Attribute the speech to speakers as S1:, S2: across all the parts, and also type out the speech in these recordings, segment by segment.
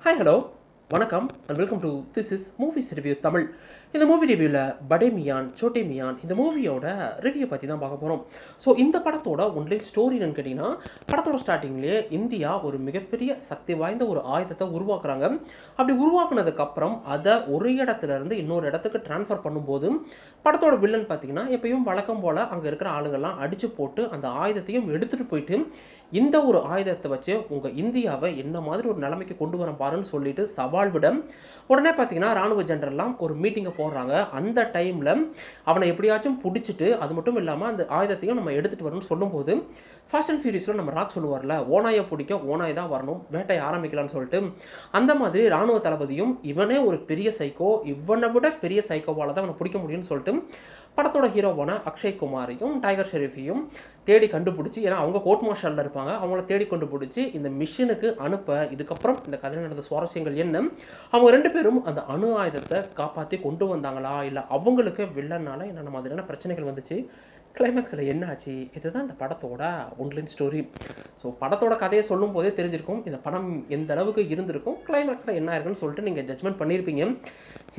S1: Hi hello வணக்கம் and welcome to this is movies review Tamil. இந்த movie ரிவ்யூவில் படே மியான் சோட்டே மியான் இந்த மூவியோட ரிவ்யூ பற்றி தான் பார்க்க போகிறோம். ஸோ இந்த படத்தோட ஒன்லி ஸ்டோரி என்னன்னு கேட்டிங்கன்னா, படத்தோட ஸ்டார்டிங்லேயே இந்தியா ஒரு மிகப்பெரிய சக்தி வாய்ந்த ஒரு ஆயுதத்தை உருவாக்குறாங்க. அப்படி உருவாக்குனதுக்கப்புறம் அதை ஒரு இடத்துலேருந்து இன்னொரு இடத்துக்கு ட்ரான்ஸ்ஃபர் பண்ணும்போது படத்தோட வில்லன் பார்த்தீங்கன்னா எப்பயும் வழக்கம் போல் அங்கே இருக்கிற ஆளுங்கள்லாம் அடித்து போட்டு அந்த ஆயுதத்தையும் எடுத்துகிட்டு போயிட்டு இந்த ஒரு ஆயுதத்தை வச்சு உங்கள் இந்தியாவை என்ன மாதிரி ஒரு நிலைமைக்கு கொண்டு வர பாருன்னு சொல்லிட்டு சவால் விட உடனே பார்த்தீங்கன்னா ராணுவ ஜெனரல்லாம் ஒரு மீட்டிங்கை போடுறாங்க. அந்த டைமில் அவனை எப்படியாச்சும் பிடிச்சிட்டு அது மட்டும் இல்லாமல் அந்த ஆயுதத்தையும் நம்ம எடுத்துகிட்டு வரணும்னு சொல்லும்போது ஃபாஸ்ட் அண்ட் ஃபியூரியஸில் நம்ம ராக் சொல்லுவார்ல, ஓனாயை பிடிக்க ஓனாய் தான் வரணும், வேட்டையை ஆரம்பிக்கலாம்னு சொல்லிட்டு அந்த மாதிரி ராணுவ தளபதியும் இவனே ஒரு பெரிய சைக்கோ, இவனை விட பெரிய சைக்கோவால் தான் அவனை பிடிக்க முடியும்னு சொல்லிட்டு படத்தோட ஹீரோவான அக்ஷய் குமாரையும் டைகர் ஷெரீஃபையும் தேடி கண்டுபிடிச்சி, ஏன்னா அவங்க கோர்ட் மார்ஷலில் இருப்பாங்க, அவங்கள தேடி கண்டுபிடிச்சி இந்த மிஷனுக்கு அனுப்ப இதுக்கப்புறம் இந்த கதையில் நடந்த சுவாரஸ்யங்கள் என்ன, அவங்க ரெண்டு பேரும் அந்த அணு ஆயுதத்தை காப்பாற்றி கொண்டு வந்தாங்களா, இல்லை அவங்களுக்கு வில்லனால என்னென்ன மாதிரியான பிரச்சனைகள் வந்துச்சு, கிளைமேக்ஸில் என்ன ஆச்சு, இதுதான் இந்த படத்தோட ஒன்லைன் ஸ்டோரி. ஸோ படத்தோட கதையை சொல்லும் போதே தெரிஞ்சிருக்கும் இந்த படம் எந்த அளவுக்கு இருந்திருக்கும், கிளைமேக்ஸில் என்ன இருக்குன்னு சொல்லிட்டு நீங்கள் ஜட்ஜ்மெண்ட் பண்ணியிருப்பீங்க.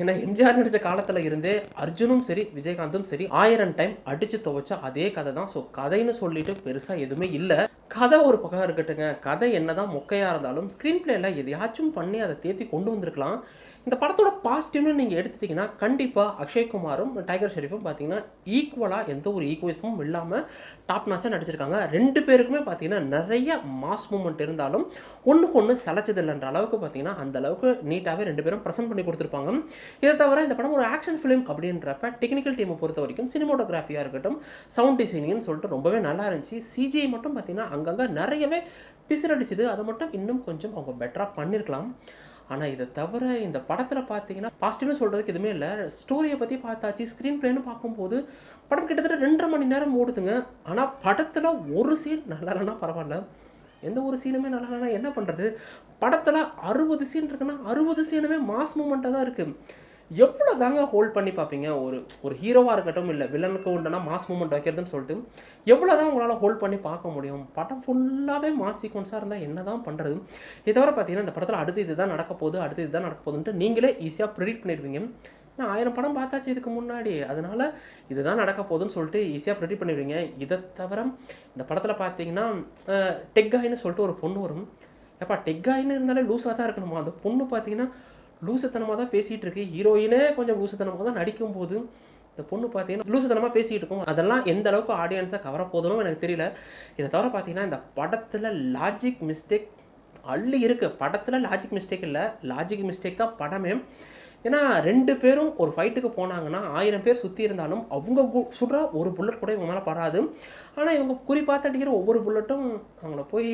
S1: ஏன்னா எம்ஜிஆர் நடித்த காலத்தில் இருந்தே அர்ஜுனும் சரி விஜயகாந்தும் சரி 1000 டைம் அடித்து துவைச்ச அதே கதை தான். ஸோ கதைன்னு சொல்லிட்டு பெருசாக எதுவுமே இல்லை. கதை ஒரு பக்கம் இருக்கட்டுங்க, கதை என்னதான் மொக்கையாக இருந்தாலும் ஸ்க்ரீன் பிளேயில் எதையாச்சும் பண்ணி அதை தேத்தி கொண்டு வந்திருக்கலாம். இந்த படத்தோட பாசிட்டிவ்னு நீங்கள் எடுத்துட்டிங்கன்னா கண்டிப்பாக அக்ஷய் குமாரும் டைகர் ஷெரீஃபும் பார்த்தீங்கன்னா ஈக்குவலாக எந்த ஒரு ஈக்குவஸும் இல்லாமல் டாப் நாச்சாக நடிச்சிருக்காங்க. ரெண்டு பேருக்குமே பார்த்தீங்கன்னா நிறைய மாஸ் மூமெண்ட் இருந்தாலும் ஒன்றுக்கு ஒன்று சளைச்சதில்லைன்ற அளவுக்கு பார்த்தீங்கன்னா அந்த அளவுக்கு நீட்டாகவே ரெண்டு பேரும் ப்ரெசென்ட் பண்ணி கொடுத்துருப்பாங்க. இதை தவிர இந்த படம் ஒரு ஆக்ஷன் ஃபிலிம் அப்படின்றப்ப டெக்னிக்கல் டீமை பொறுத்த வரைக்கும் சினிமோட்டோகிராஃபியாக இருக்கட்டும், சவுண்ட் டிசைனிங்னு சொல்லிட்டு ரொம்பவே நல்லா இருந்துச்சு. சிஜிஐ மட்டும் பார்த்தீங்கன்னா அங்கங்கே நிறையவே பிசிறடிச்சுது, அதை மட்டும் இன்னும் கொஞ்சம் அவங்க பெட்டராக பண்ணியிருக்கலாம். ஆனால் இதை தவிர இந்த படத்தில் பார்த்தீங்கன்னா பாசிட்டிவ்னு சொல்கிறதுக்கு எதுவுமே இல்லை. ஸ்டோரியை பற்றி பார்த்தாச்சு, ஸ்க்ரீன் பிளேன்னு பார்க்கும்போது படம் கிட்டத்தட்ட 2.5 மணி நேரம் ஓடுதுங்க. ஆனால் படத்தில் ஒரு சீன் நல்லா இல்லைன்னா பரவாயில்ல, எந்த ஒரு சீனுமே நல்லா இல்லைன்னா என்ன பண்ணுறது. படத்தில் 60 சீன் இருக்குன்னா 60 சீனுமே மாஸ் மூமெண்ட்டாக தான் இருக்குது. எவ்வளோ தாங்க ஹோல்ட் பண்ணி பார்ப்பீங்க, ஒரு ஹீரோவாக இருக்கட்டும் இல்லை வில்லனுக்கு உண்டான மாஸ் மூமெண்ட் வைக்கிறதுன்னு சொல்லிட்டு எவ்வளோ தான் உங்களால் ஹோல்ட் பண்ணி பார்க்க முடியும். படம் ஃபுல்லாகவே மாஸ் சீக்வன்ஸாக இருந்தால் என்ன தான் பண்ணுறது. இதை தவிர பார்த்தீங்கன்னா இந்த படத்தில் அடுத்து இதுதான் நடக்க போகுது, அடுத்து இதுதான் நடக்க போகுதுன்ட்டு நீங்களே ஈஸியாக ப்ரிடிக்ட் பண்ணிடுவீங்க. நான் 1000 படம் பார்த்தாச்சு இதுக்கு முன்னாடி, அதனால் இதுதான் நடக்க போகுதுன்னு சொல்லிட்டு ஈஸியாக ப்ரிடிக்ட் பண்ணிடுவீங்க. இதை தவிர இந்த படத்தில் பார்த்தீங்கன்னா டெக்காயின்னு சொல்லிட்டு ஒரு பொண்ணு வரும். எப்பா டெக்காயின்னு இருந்தாலே லூஸாக தான் இருக்கணுமா, அந்த பொண்ணு பார்த்தீங்கன்னா லூசுத்தனமாக தான் பேசிகிட்டு இருக்கு. ஹீரோயினே கொஞ்சம் லூசுத்தனமாக தான் நடிக்கும்போது இந்த பொண்ணு பார்த்தீங்கன்னா லூசுத்தனமாக பேசிகிட்டு இருக்கும். அதெல்லாம் எந்த அளவுக்கு ஆடியன்ஸை கவர போதுன்னு எனக்கு தெரியல. இதை தவிர பார்த்தீங்கன்னா இந்த படத்தில் லாஜிக் மிஸ்டேக் அள்ளி இருக்குது. படத்தில் லாஜிக் மிஸ்டேக் இல்லை, லாஜிக் மிஸ்டேக் தான் படமே. ஏன்னா ரெண்டு பேரும் ஒரு ஃபைட்டுக்கு போனாங்கன்னா 1000 பேர் சுற்றி இருந்தாலும் அவங்க சுடுற ஒரு புல்லட் கூட இவங்க மேலே படாது. ஆனால் இவங்க குறிப்பாக அடிக்கிற ஒவ்வொரு புல்லட்டும் அவங்கள போய்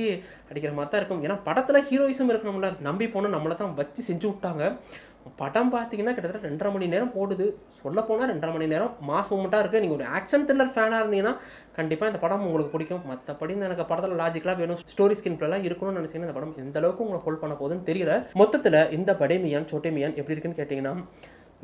S1: அடிக்கிற மாதிரி தான் இருக்கும். ஏன்னா படத்தில் ஹீரோயிசம் இருக்கணும்ல, நம்பி போனால் நம்மளை தான் வச்சு செஞ்சு விட்டாங்க. படம் பார்த்தீங்கன்னா கிட்டத்தட்ட 2.5 மணி நேரம் போடுது. சொல்லப்போனால் 2.5 மணி நேரம் மாஸ் மூமெண்ட்டாக இருக்குது. நீங்கள் ஒரு ஆக்ஷன் த்ரில்லர் ஃபேனாக இருந்தீங்கன்னா கண்டிப்பாக இந்த படம் உங்களுக்கு பிடிக்கும். மற்றபடி எனக்கு படத்தில் லாஜிக்கலாக வேணும், ஸ்டோரி ஸ்கின் பிளேலாம் இருக்கணும்னு நினச்சிங்கன்னா இந்த படம் எந்த அளவுக்கு உங்களை ஹோல்ட் பண்ண போகுதுன்னு தெரியல. மொத்தத்தில் இந்த படே மியான் சோட்டே மியான் எப்படி இருக்குன்னு கேட்டிங்கன்னா,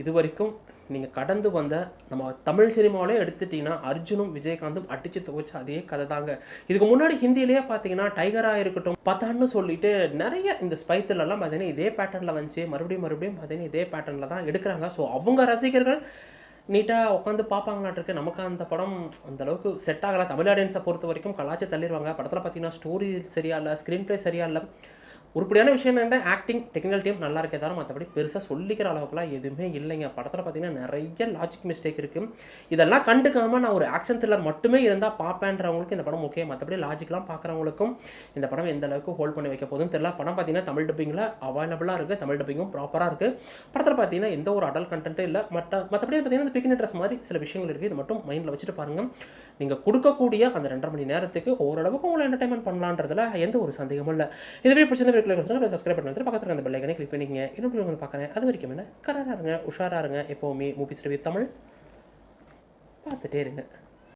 S1: இது வரைக்கும் நீங்கள் கடந்து வந்த நம்ம தமிழ் சினிமாவிலே எடுத்துட்டிங்கன்னா அர்ஜுனும் விஜயகாந்தும் அடித்து துவைச்ச அதே கதை தாங்க. இதுக்கு முன்னாடி ஹிந்தியிலேயே பார்த்தீங்கன்னா டைகராக இருக்கட்டும், பத்தான்னு சொல்லிட்டு நிறைய இந்த ஸ்பைத்துலலாம் பார்த்தீங்கன்னா இதே பேட்டர்னில் வந்துச்சு. மறுபடியும் பார்த்தீங்கன்னா இதே பேட்டர்னில் தான் எடுக்கிறாங்க. ஸோ அவங்க ரசிகர்கள் நீட்டாக உட்காந்து பார்ப்பாங்களாட்டிருக்கு. நமக்கு அந்த படம் அந்தளவுக்கு செட் ஆகலை. தமிழ் ஆடியன்ஸை பொறுத்த வரைக்கும் கலாச்சி தள்ளிடுவாங்க. படத்தில் பார்த்தீங்கன்னா ஸ்டோரி சரியா இல்லை, ஸ்க்ரீன் பிளே சரியா இல்லை. உருப்படியான விஷயம் என்ன, ஆக்டிங் டெக்னிக்கல் டீம் நல்லா இருக்கே தவிர மற்றபடி பெருசாக சொல்லிக்கிற அளவுக்குலாம் எதுவுமே இல்லைங்க. படத்தில் பார்த்தீங்கன்னா நிறைய லாஜிக் மிஸ்டேக் இருக்குது. இதெல்லாம் கண்டுக்காமல் நான் ஒரு ஆக்ஷன் த்ரில்லர் மட்டுமே இருந்தால் பார்ப்பேன்றவங்களுக்கு இந்த படம் ஓகே. மற்றபடி லாஜிக்லாம் பார்க்குறவங்களுக்கும் இந்த படம் எந்த அளவுக்கு ஹோல்ட் பண்ணி வைக்க போகுதுன்னு தெரியல. படம் பார்த்தீங்கன்னா தமிழ் டப்பிங்கில் அவைலபிளாக இருக்குது, தமிழ் டப்பிங்கும் ப்ராப்பராக இருக்குது. படத்தில் பார்த்தீங்கன்னா எந்த ஒரு அடல்ட் கண்டென்ட்டும் இல்லை. மற்றபடி பார்த்தீங்கன்னா இந்த பிகின் ட்ரெஸ் மாதிரி சில விஷயங்கள் இருக்குது. இது மட்டும் மைண்டில் வச்சுட்டு பாருங்கள். நீங்கள் கொடுக்கக்கூடிய அந்த 2.5 மணி நேரத்துக்கு ஓரளவுக்கு உங்களை என்டர்டைன்மெண்ட் பண்ணலான்றதுல எந்த ஒரு சந்தேகமும் இல்லை. இதுவே பிடிச்சிருந்த சப்ஸ்கிரைப் பண்ணி பக்கத்தில் அந்த பெல் ஐக்கனை கிளிக் பண்ணிங்க. இன்னும் உங்களுக்கு பார்க்குறேன். அது வரைக்கும் என்ன கராராக இருங்க, உஷாராக இருங்க. எப்போவுமே மூவிஸ் ரிவ்யூ தமிழ் பார்த்துட்டே இருங்க.